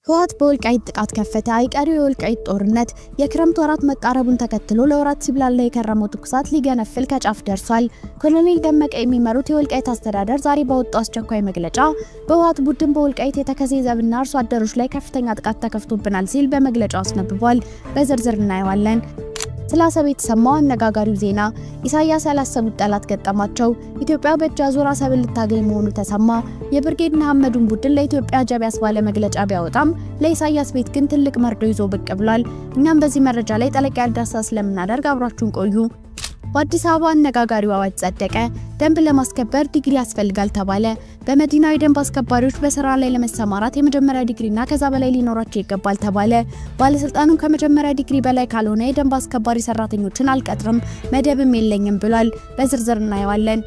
ህወሓት በወልቃይት ጥቃት ከፈተ። አይቀሬው የወልቃይት ጦርነት የክረምት ወራት መቃረቡን ተከትሎ ለወራት ሲብላላ የከረመው ትኩሳት ሊገነፍል ከጫፍ ደርሷል። ኮሎኔል ደመቀ የሚመሩት የወልቃይት አስተዳደር ዛሬ በወጣው አስቸኳይ መግለጫ በህወሓት ቡድን በወልቃይት የተከዜ ዘብና አርሶ አደሮች ላይ ከፍተኛ ጥቃት ተከፍቶብናል ሲል በመግለጫው አስነብቧል። በዝርዝር እናየዋለን። ስላሰብ የተሰማው አነጋጋሪው ዜና ኢሳያስ ያላሰቡት ጠላት ገጠማቸው። ኢትዮጵያ በእጅ አዙር አሰብን ልታገኝ መሆኑ ተሰማ። የብርጌድ ንሓመዱን ቡድን ለኢትዮጵያ ጀብ ያስባለ መግለጫ ቢያወጣም ለኢሳያስ ቤት ግን ትልቅ መርዶ ይዞ ብቅ ብሏል። እኛም በዚህ መረጃ ላይ ጠለቅ ያለ ዳሰሳ ስለምናደርግ አብራችሁን ቆዩ። በአዲስ አበባ አነጋጋሪው አዋጅ ጸደቀ። ደንብ ለማስከበር ዲግሪ ያስፈልጋል ተባለ። በመዲናው የደንብ አስከባሪዎች በስራ ላይ ለመሰማራት የመጀመሪያ ዲግሪና ከዛ በላይ ሊኖራቸው ይገባል ተባለ። ባለስልጣኑ ከመጀመሪያ ዲግሪ በላይ ካልሆነ የደንብ አስከባሪ ሰራተኞችን አልቀጥርም መደብም የለኝም ብሏል። በዝርዝር እናየዋለን።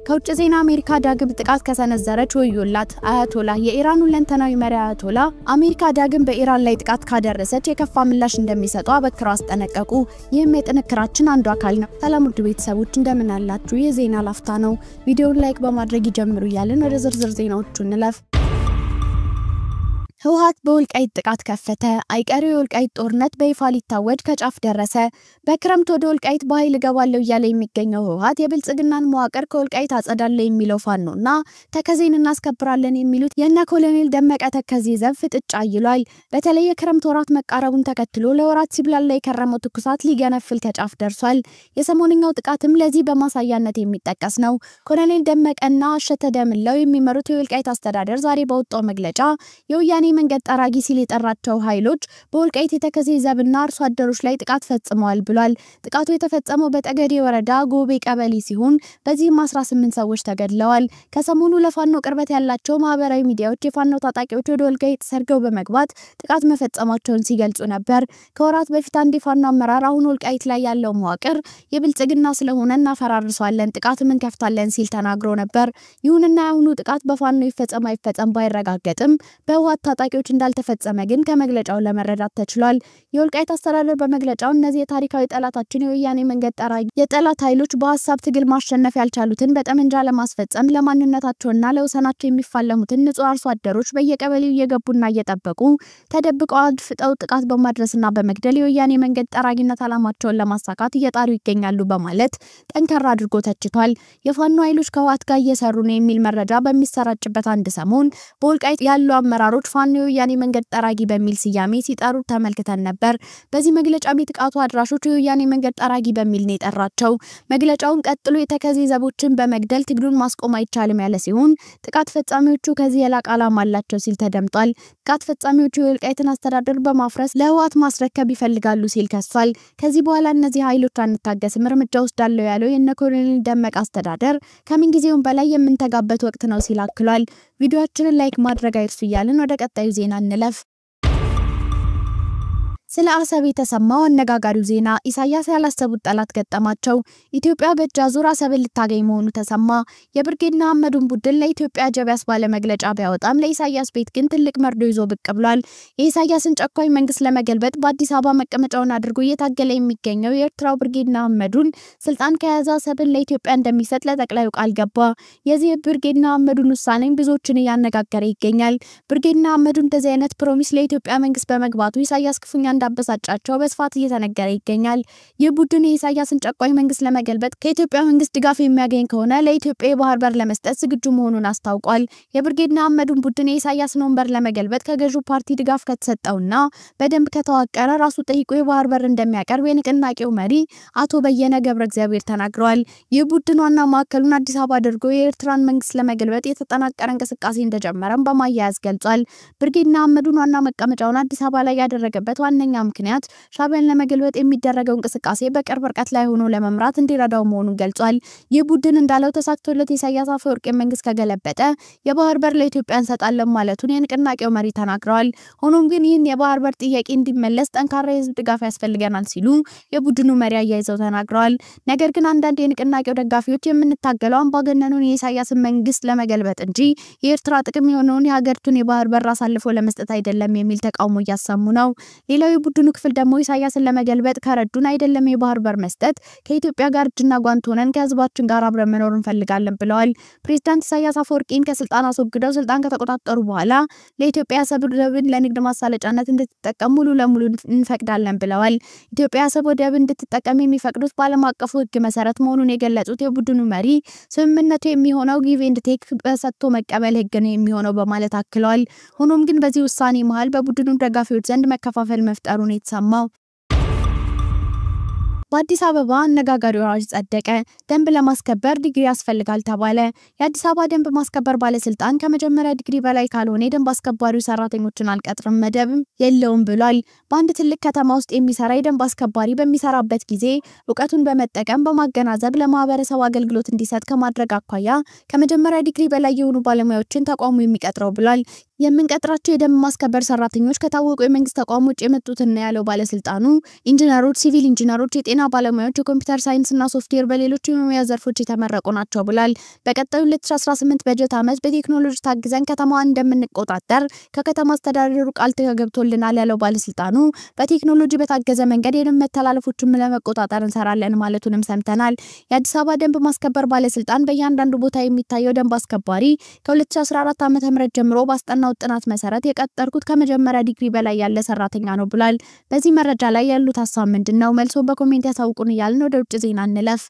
ከውጭ ዜና አሜሪካ ዳግም ጥቃት ከሰነዘረች ወዮላት። አያቶላ የኢራን ሁለንተናዊ መሪ አያቶላ አሜሪካ ዳግም በኢራን ላይ ጥቃት ካደረሰች የከፋ ምላሽ እንደሚሰጡ አበክረው አስጠነቀቁ። ይህም የጥንክራችን አንዱ አካል ነው። ሰላም ውድ ቤተሰቦች እንደምን አላችሁ? የዜና ላፍታ ነው። ቪዲዮውን ላይክ በማድረግ ይጀምሩ እያልን ወደ ዝርዝር ዜናዎቹ እንለፍ። ህወሓት በወልቃይት ጥቃት ከፈተ። አይቀሬው የወልቃይት ጦርነት በይፋ ሊታወጅ ከጫፍ ደረሰ። በክረምት ወደ ወልቃይት በኃይል ገባለው እያለ የሚገኘው ህወሓት የብልጽግናን መዋቅር ከወልቃይት አጸዳለ የሚለው ፋኖና ተከዜን እናስከብራለን የሚሉት የነ ኮሎኔል ደመቀ ተከዜ ዘብ ፍጥጫ ይሏል። በተለይ የክረምት ወራት መቃረቡን ተከትሎ ለወራት ሲብላላ የከረመው ትኩሳት ሊገነፍል ከጫፍ ደርሷል። የሰሞንኛው ጥቃትም ለዚህ በማሳያነት የሚጠቀስ ነው። ኮሎኔል ደመቀና አሸተ ደምለው የሚመሩት የወልቃይት አስተዳደር ዛሬ በወጣው መግለጫ የወያኔ መንገድ ጠራጊ ሲል የጠራቸው ኃይሎች በወልቃይት የተከዜ ዘብና አርሶ አደሮች ላይ ጥቃት ፈጽመዋል ብሏል። ጥቃቱ የተፈጸመው በጠገዴ ወረዳ ጎቤ ቀበሌ ሲሆን በዚህም 18 ሰዎች ተገድለዋል። ከሰሞኑ ለፋኖ ቅርበት ያላቸው ማህበራዊ ሚዲያዎች የፋኖ ታጣቂዎች ወደ ወልቃይት ሰርገው በመግባት ጥቃት መፈጸማቸውን ሲገልጹ ነበር። ከወራት በፊት አንድ የፋኖ አመራር አሁን ወልቃይት ላይ ያለው መዋቅር የብልጽግና ስለሆነ እናፈራርሷለን፣ ጥቃትም እንከፍታለን ሲል ተናግሮ ነበር። ይሁንና አሁኑ ጥቃት በፋኖ ይፈጸም አይፈጸም ባይረጋገጥም በህወሓት ታጣቂዎች እንዳልተፈጸመ ግን ከመግለጫው ለመረዳት ተችሏል። የወልቃይት አስተዳደር በመግለጫው እነዚህ የታሪካዊ ጠላታችን የወያኔ መንገድ ጠራጊ የጠላት ኃይሎች በሐሳብ ትግል ማሸነፍ ያልቻሉትን በጠመንጃ ለማስፈጸም ለማንነታቸውና ለወሰናቸው የሚፋለሙትን ንጹህ አርሶ አደሮች በየቀበሌው እየገቡና እየጠበቁ ተደብቀው አድፍጠው ጥቃት በማድረስና በመግደል የወያኔ መንገድ ጠራጊነት ዓላማቸውን ለማሳካት እየጣሩ ይገኛሉ በማለት ጠንከራ አድርጎ ተችቷል። የፋኖ ኃይሎች ከህወሓት ጋር እየሰሩ ነው የሚል መረጃ በሚሰራጭበት አንድ ሰሞን በወልቃይት ያሉ አመራሮች ፋኖ የወያኔ መንገድ ጠራጊ በሚል ስያሜ ሲጠሩ ተመልክተን ነበር። በዚህ መግለጫ የጥቃቱ አድራሾች የወያኔ መንገድ ጠራጊ በሚል ነው የጠራቸው። መግለጫውን ቀጥሎ የተከዜ ዘቦችን በመግደል ትግሉን ማስቆም አይቻልም ያለ ሲሆን ጥቃት ፈጻሚዎቹ ከዚህ የላቀ ዓላማ አላቸው ሲል ተደምጧል። ጥቃት ፈጻሚዎቹ የወልቃይትን አስተዳደር በማፍረስ ለህወሓት ማስረከብ ይፈልጋሉ ሲል ከሷል። ከዚህ በኋላ እነዚህ ኃይሎች አንታገስም እርምጃ ወስዳለው ያለው የነ ኮሎኔል ደመቀ አስተዳደር ከምን ጊዜውም በላይ የምንተጋበት ወቅት ነው ሲል አክሏል። ቪዲዮአችንን ላይክ ማድረግ አይርሱ እያልን ወደ ቀጣዩ ዜና እንለፍ። ስለ አሰብ የተሰማው አነጋጋሪው ዜና ኢሳያስ ያላሰቡት ጠላት ገጠማቸው። ኢትዮጵያ በእጅ አዙር አሰብን ልታገኝ መሆኑ ተሰማ። የብርጌድ ንሓመዱን ቡድን ለኢትዮጵያ ጀብ ያስባለ መግለጫ ቢያወጣም ለኢሳያስ ቤት ግን ትልቅ መርዶ ይዞ ብቅ ብሏል። የኢሳያስን ጨቋኝ መንግስት ለመገልበጥ በአዲስ አበባ መቀመጫውን አድርጎ እየታገለ የሚገኘው የኤርትራው ብርጌድ ንሓመዱን ስልጣን ከያዘ አሰብን ለኢትዮጵያ እንደሚሰጥ ለጠቅላዩ ቃል ገባ። የዚህ ብርጌድ ንሓመዱን ውሳኔ ብዙዎችን እያነጋገረ ይገኛል። ብርጌድ ንሓመዱ እንደዚህ አይነት ፕሮሚስ ለኢትዮጵያ መንግስት በመግባቱ ኢሳያስ ክፉኛ እንዳበሳጫቸው በስፋት እየተነገረ ይገኛል። የቡድኑ የኢሳያስን ጨቋኝ መንግስት ለመገልበጥ ከኢትዮጵያ መንግስት ድጋፍ የሚያገኝ ከሆነ ለኢትዮጵያ የባህር በር ለመስጠት ዝግጁ መሆኑን አስታውቋል። የብርጌድ ንሓመዱን ቡድን የኢሳያስን ወንበር ለመገልበጥ ከገዢው ፓርቲ ድጋፍ ከተሰጠውና በደንብ ከተዋቀረ ራሱ ጠይቆ የባህር በር እንደሚያቀርብ የንቅናቄው መሪ አቶ በየነ ገብረ እግዚአብሔር ተናግረዋል። የቡድኑ ዋና ማዕከሉን አዲስ አበባ አድርጎ የኤርትራን መንግስት ለመገልበጥ የተጠናቀረ እንቅስቃሴ እንደጀመረም በማያያዝ ገልጿል። ብርጌድ ንሓመዱን ዋና መቀመጫውን አዲስ አበባ ላይ ያደረገበት ዋነኛ ምክንያት ሻዕቢያን ለመገልበጥ የሚደረገው እንቅስቃሴ በቅርብ ርቀት ላይ ሆኖ ለመምራት እንዲረዳው መሆኑን ገልጿል። የቡድን እንዳለው ተሳክቶለት ኢሳያስ አፈወርቂ መንግስት ከገለበጠ የባህር በር ለኢትዮጵያ እንሰጣለን ማለቱን የንቅናቄው መሪ ተናግረዋል። ሆኖም ግን ይህን የባህር በር ጥያቄ እንዲመለስ ጠንካራ የህዝብ ድጋፍ ያስፈልገናል ሲሉ የቡድኑ መሪ አያይዘው ተናግረዋል። ነገር ግን አንዳንድ የንቅናቄው ደጋፊዎች የምንታገለው አምባገነኑን የኢሳያስን መንግስት ለመገልበጥ እንጂ የኤርትራ ጥቅም የሆነውን የሀገሪቱን የባህር በር አሳልፎ ለመስጠት አይደለም የሚል ተቃውሞ እያሰሙ ነው። ሌላው የቡድኑ ክፍል ደግሞ ኢሳያስን ለመገልበጥ ከረዱን አይደለም የባህር በር መስጠት ከኢትዮጵያ ጋር እጅና ጓንት ሆነን ከህዝባችን ጋር አብረን መኖር እንፈልጋለን ብለዋል። ፕሬዝዳንት ኢሳያስ አፈወርቂን ከስልጣን አስወግደው ስልጣን ከተቆጣጠሩ በኋላ ለኢትዮጵያ አሰብ ወደብን ለንግድ ማሳለጫነት እንድትጠቀም ሙሉ ለሙሉ እንፈቅዳለን ብለዋል። ኢትዮጵያ አሰብ ወደብን እንድትጠቀም የሚፈቅዱት በዓለም አቀፉ ህግ መሰረት መሆኑን የገለጹት የቡድኑ መሪ ስምምነቱ የሚሆነው ጊቭ ኤንድ ቴክ በሰጥቶ መቀበል ህግ ነው የሚሆነው በማለት አክለዋል። ሆኖም ግን በዚህ ውሳኔ መሃል በቡድኑ ደጋፊዎች ዘንድ መከፋፈል መፍጠሩን የተሰማው በአዲስ አበባ አነጋጋሪው አዋጅ ጸደቀ። ደንብ ለማስከበር ዲግሪ ያስፈልጋል ተባለ። የአዲስ አበባ ደንብ ማስከበር ባለስልጣን ከመጀመሪያ ዲግሪ በላይ ካልሆነ የደንብ አስከባሪው ሰራተኞችን አልቀጥርም መደብም የለውም ብሏል። በአንድ ትልቅ ከተማ ውስጥ የሚሰራ የደንብ አስከባሪ በሚሰራበት ጊዜ ዕውቀቱን በመጠቀም በማገናዘብ ለማህበረሰብ አገልግሎት እንዲሰጥ ከማድረግ አኳያ ከመጀመሪያ ዲግሪ በላይ የሆኑ ባለሙያዎችን ተቋሙ የሚቀጥረው ብሏል። የምንቀጥራቸው የደንብ ማስከበር ሰራተኞች ከታወቁ የመንግስት ተቋሞች የመጡትና ያለው ባለስልጣኑ ኢንጂነሮች፣ ሲቪል ኢንጂነሮች፣ የጤና ባለሙያዎች፣ የኮምፒውተር ሳይንስና ሶፍትዌር በሌሎች የሙያ ዘርፎች የተመረቁ ናቸው ብሏል። በቀጣዩ 2018 በጀት ዓመት በቴክኖሎጂ ታግዘን ከተማዋን እንደምንቆጣጠር ከከተማ አስተዳደሩ ቃል ተገብቶልናል ያለው ባለስልጣኑ በቴክኖሎጂ በታገዘ መንገድ የደንብ መተላለፎችን ለመቆጣጠር እንሰራለን ማለቱንም ሰምተናል። የአዲስ አበባ ደንብ ማስከበር ባለስልጣን በእያንዳንዱ ቦታ የሚታየው ደንብ አስከባሪ ከ2014 ዓ.ም ጀምሮ ባስጠና ጥናት መሰረት የቀጠርኩት ከመጀመሪያ ዲግሪ በላይ ያለ ሰራተኛ ነው ብሏል። በዚህ መረጃ ላይ ያሉት ሐሳብ ምንድነው? መልሶ በኮሜንት ያሳውቁን እያልን ወደ ውጭ ዜና እንለፍ።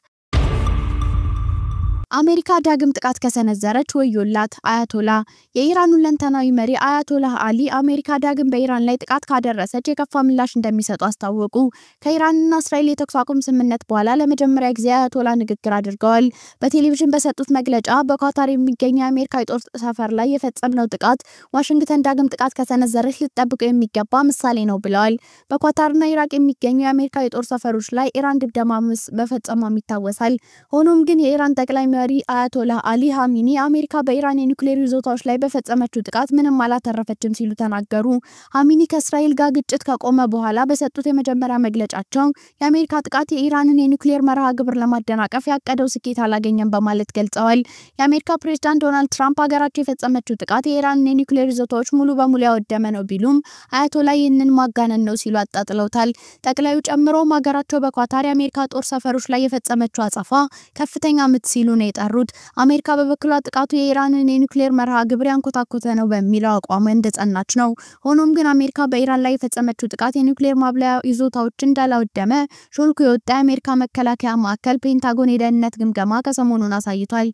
አሜሪካ ዳግም ጥቃት ከሰነዘረች ወዮላት። አያቶላ የኢራኑ ለንተናዊ መሪ አያቶላ አሊ አሜሪካ ዳግም በኢራን ላይ ጥቃት ካደረሰች የከፋ ምላሽ እንደሚሰጡ አስታወቁ። ከኢራንና እስራኤል የተኩስ አቁም ስምምነት በኋላ ለመጀመሪያ ጊዜ አያቶላ ንግግር አድርገዋል። በቴሌቪዥን በሰጡት መግለጫ በኳታር የሚገኘው የአሜሪካ የጦር ሰፈር ላይ የፈጸምነው ጥቃት ዋሽንግተን ዳግም ጥቃት ከሰነዘረች ልትጠብቁ የሚገባ ምሳሌ ነው ብለዋል። በኳታርና ኢራቅ የሚገኙ የአሜሪካ የጦር ሰፈሮች ላይ ኢራን ድብደማ በፈጸሟም ይታወሳል። ሆኖም ግን የኢራን ጠቅላይ መሪ አያቶላ አሊ ሀሚኒ አሜሪካ በኢራን የኒውክሌር ይዞታዎች ላይ በፈጸመችው ጥቃት ምንም አላተረፈችም ሲሉ ተናገሩ። ሀሚኒ ከእስራኤል ጋር ግጭት ከቆመ በኋላ በሰጡት የመጀመሪያ መግለጫቸው የአሜሪካ ጥቃት የኢራንን የኒውክሌር መርሃ ግብር ለማደናቀፍ ያቀደው ስኬት አላገኘም በማለት ገልጸዋል። የአሜሪካ ፕሬዝዳንት ዶናልድ ትራምፕ ሀገራቸው የፈጸመችው ጥቃት የኢራንን የኒውክሌር ይዞታዎች ሙሉ በሙሉ ያወደመ ነው ቢሉም አያቶላ ይህንን ማጋነን ነው ሲሉ አጣጥለውታል። ጠቅላዩ ጨምሮም ሀገራቸው በኳታር የአሜሪካ ጦር ሰፈሮች ላይ የፈጸመችው አጸፋ ከፍተኛ ምት ሲሉ ነው የጠሩት። አሜሪካ በበኩሏ ጥቃቱ የኢራንን የኒውክሌር መርሃ ግብር ያንኮታኮተ ነው በሚለው አቋሟ እንደጸናች ነው። ሆኖም ግን አሜሪካ በኢራን ላይ የፈጸመችው ጥቃት የኒውክሌር ማብለያ ይዞታዎችን እንዳላወደመ ሾልኮ የወጣ የአሜሪካ መከላከያ ማዕከል ፔንታጎን የደህንነት ግምገማ ከሰሞኑን አሳይቷል።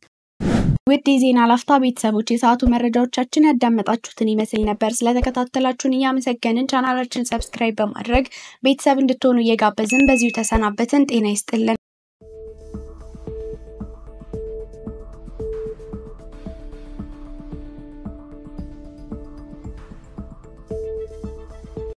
ውድ የዜና ላፍታ ቤተሰቦች የሰዓቱ መረጃዎቻችን ያዳመጣችሁትን ይመስል ነበር። ስለተከታተላችሁን እያመሰገንን ቻናላችንን ሰብስክራይብ በማድረግ ቤተሰብ እንድትሆኑ እየጋበዝን በዚሁ ተሰናበትን። ጤና ይስጥልን።